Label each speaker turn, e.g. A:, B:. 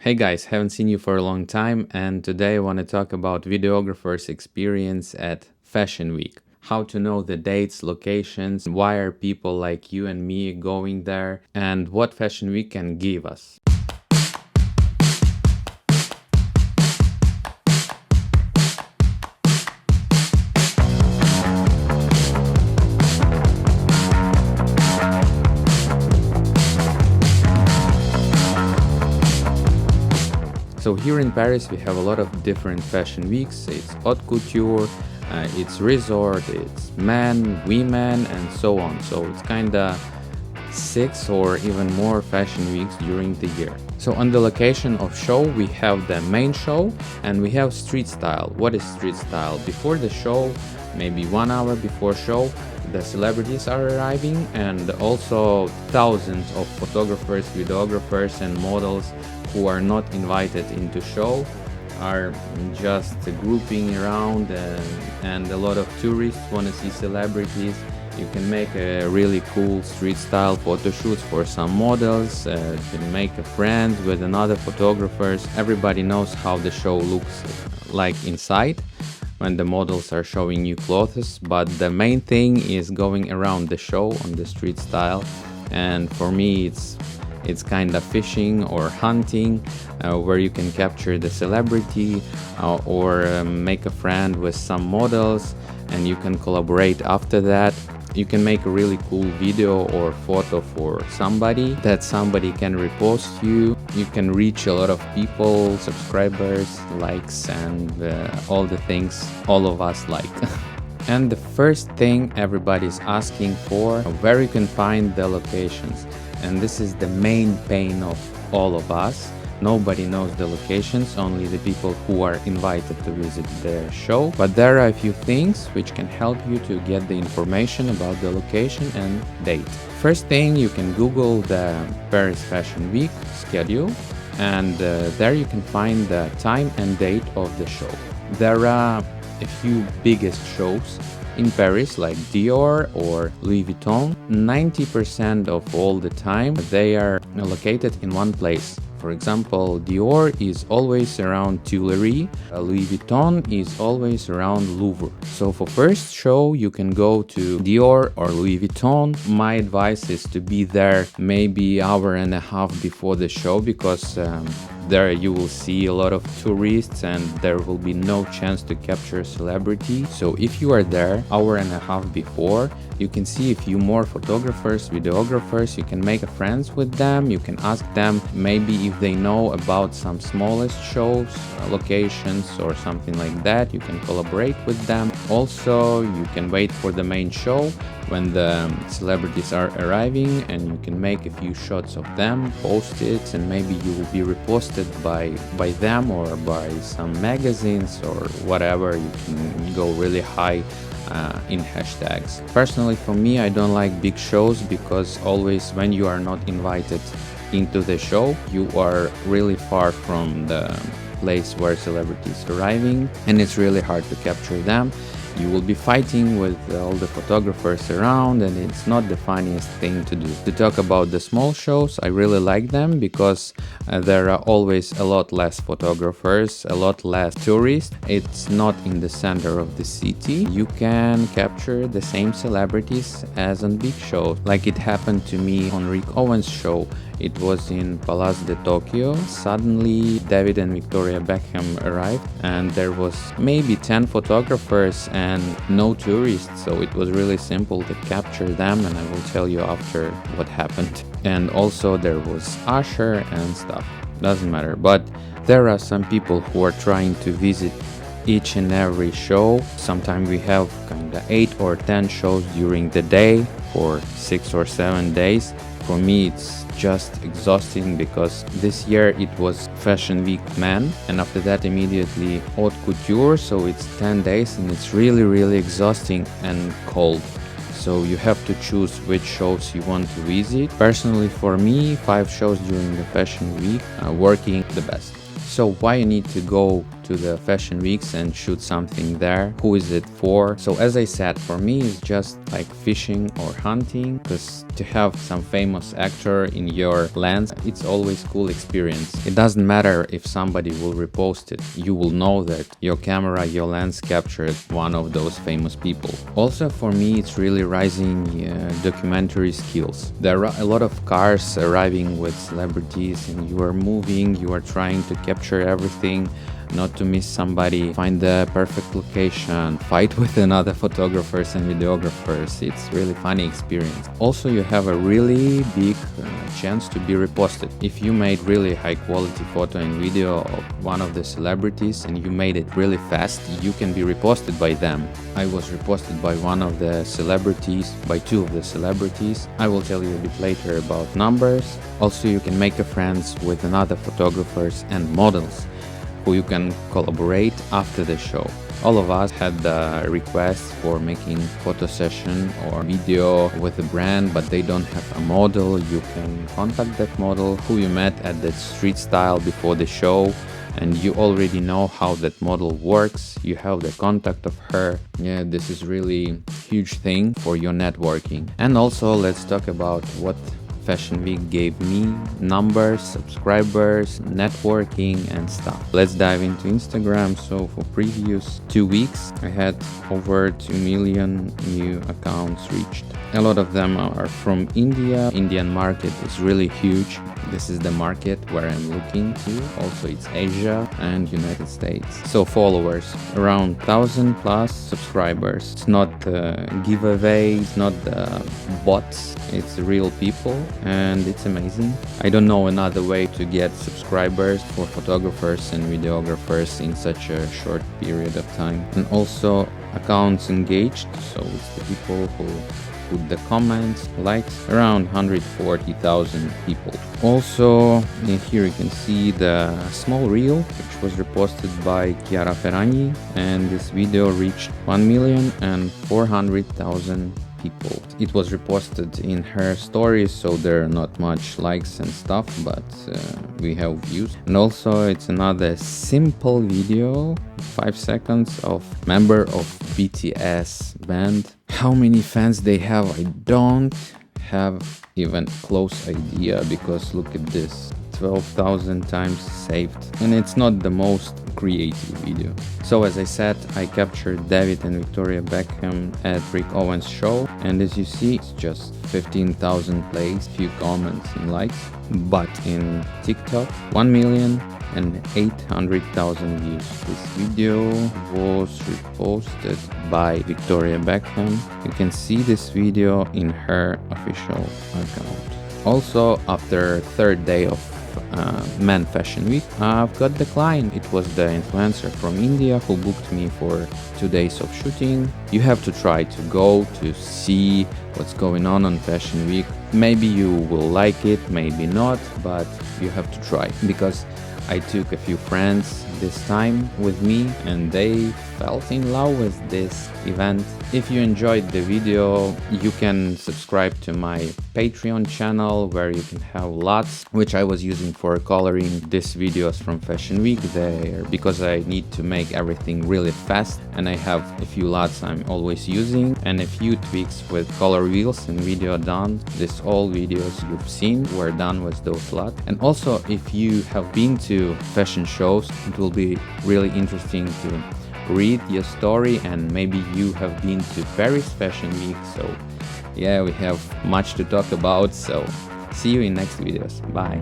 A: Hey guys, haven't seen you for a long time, and today I want to talk about videographers' experience at Fashion Week. How to know the dates, locations, why are people like you and me going there, and what Fashion Week can give us. So here in Paris we have a lot of different fashion weeks. It's haute couture, it's resort, it's men, women, and so on. So it's kinda 6 or even more fashion weeks during the year. So on the location of show we have the main show and we have StreetStyle. What is StreetStyle? Before the show, maybe 1 hour before show, the celebrities are arriving and also thousands of photographers, videographers and models who are not invited into show are just grouping around, and a lot of tourists want to see celebrities. You can make a really cool street style photo shoots for some models, you can make a friend with another photographers. Everybody knows how the show looks like inside when the models are showing new clothes, but the main thing is going around the show on the street style. And for me it's kind of fishing or hunting, where you can capture the celebrity or make a friend with some models and you can collaborate after that. You can make a really cool video or photo for somebody that somebody can repost you. You can reach a lot of people, subscribers, likes, and all the things all of us like. And the first thing everybody's asking for, where you can find the locations. And this is the main pain of all of us. Nobody knows the locations, only the people who are invited to visit the show. But there are a few things which can help you to get the information about the location and date. First thing, you can Google the Paris Fashion Week schedule, and there you can find the time and date of the show. There are a few biggest shows in Paris like Dior or Louis Vuitton. 90% of all the time they are located in one place. For example, Dior is always around Tuileries, Louis Vuitton is always around Louvre. So for first show you can go to Dior or Louis Vuitton. My advice is to be there maybe hour and a half before the show, because there you will see a lot of tourists and there will be no chance to capture a celebrity. So if you are there hour and a half before, you can see a few more photographers, videographers, you can make friends with them, you can ask them maybe if they know about some smallest shows, locations or something like that. You can collaborate with them. Also, you can wait for the main show when the celebrities are arriving and you can make a few shots of them, post it, and maybe you will be reposted by them or by some magazines or whatever. You can go really high in hashtags. Personally, for me, I don't like big shows, because always when you are not invited into the show, you are really far from the place where celebrities are arriving and it's really hard to capture them. You will be fighting with all the photographers around and it's not the funniest thing to do. To talk about the small shows, I really like them because there are always a lot less photographers, a lot less tourists. It's not in the center of the city. You can capture the same celebrities as on big shows. Like it happened to me on Rick Owens' show. It was in Palace de Tokyo. Suddenly David and Victoria Beckham arrived and there was maybe 10 photographers and no tourists, so it was really simple to capture them, and I will tell you after what happened. And also there was Usher and stuff, doesn't matter. But there are some people who are trying to visit each and every show. Sometimes we have kinda 8 or 10 shows during the day for 6 or 7 days. For me it's just exhausting, because this year it was Fashion Week Men and after that immediately haute couture, so it's 10 days and it's really exhausting and cold. So you have to choose which shows you want to visit. Personally, for me, 5 shows during the Fashion Week are working the best. So why you need to go to the fashion weeks and shoot something there. Who is it for? So as I said, for me it's just like fishing or hunting, because to have some famous actor in your lens, it's always cool experience. It doesn't matter if somebody will repost it, you will know that your camera, your lens captured one of those famous people. Also for me it's really rising documentary skills. There are a lot of cars arriving with celebrities and you are moving, you are trying to capture everything, not to miss somebody, find the perfect location, fight with another photographers and videographers. It's really funny experience. Also you have a really big chance to be reposted. If you made really high quality photo and video of one of the celebrities and you made it really fast, you can be reposted by them. I was reposted by one of the celebrities, by two of the celebrities. I will tell you a bit later about numbers. Also you can make a friends with another photographers and models who you can collaborate after the show. All of us had the requests for making photo session or video with a brand, but they don't have a model. You can contact that model who you met at the StreetStyle before the show, and you already know how that model works. You have the contact of her. Yeah, this is really huge thing for your networking. And also let's talk about what Fashion Week gave me: numbers, subscribers, networking and stuff. Let's dive into Instagram. So for previous 2 weeks I had over 2 million new accounts reached. A lot of them are from India. Indian market is really huge. This is the market where I'm looking to. Also it's Asia and United States. So followers around 1,000 plus subscribers. It's not giveaway, it's not bots, it's real people and it's amazing. I don't know another way to get subscribers for photographers and videographers in such a short period of time. And also accounts engaged, so it's the people who put the comments, likes, around 140,000 people. Also here you can see the small reel which was reposted by Chiara Ferragni, and this video reached 1,400,000 people. It was reposted in her stories, so there are not much likes and stuff, but we have views. And also it's another simple video, 5 seconds, of member of BTS band. How many fans they have, I don't have even close idea, because look at this, 12,000 times saved, and it's not the most creative video. So as I said, I captured David and Victoria Beckham at Rick Owens show, and as you see it's just 15,000 plays, few comments and likes. But in TikTok 1,800,000 views. This video was reposted by Victoria Beckham. You can see this video in her official account. Also, after third day of Men Fashion Week, I've got the client. It was the influencer from India who booked me for 2 days of shooting. You have to try to go to see what's going on Fashion Week. Maybe you will like it, maybe not, but you have to try, because I took a few friends this time with me and they felt in love with this event. If you enjoyed the video, you can subscribe to my Patreon channel where you can have lots, which I was using for coloring these videos from Fashion Week there, because I need to make everything really fast, and I have a few lots I'm always using and a few tweaks with color wheels and video done. This all videos you've seen were done with those lots. And also, if you have been to fashion shows, it will be really interesting to read your story, and maybe you have been to Paris Fashion Week. So yeah, we have much to talk about, so see you in next videos. Bye.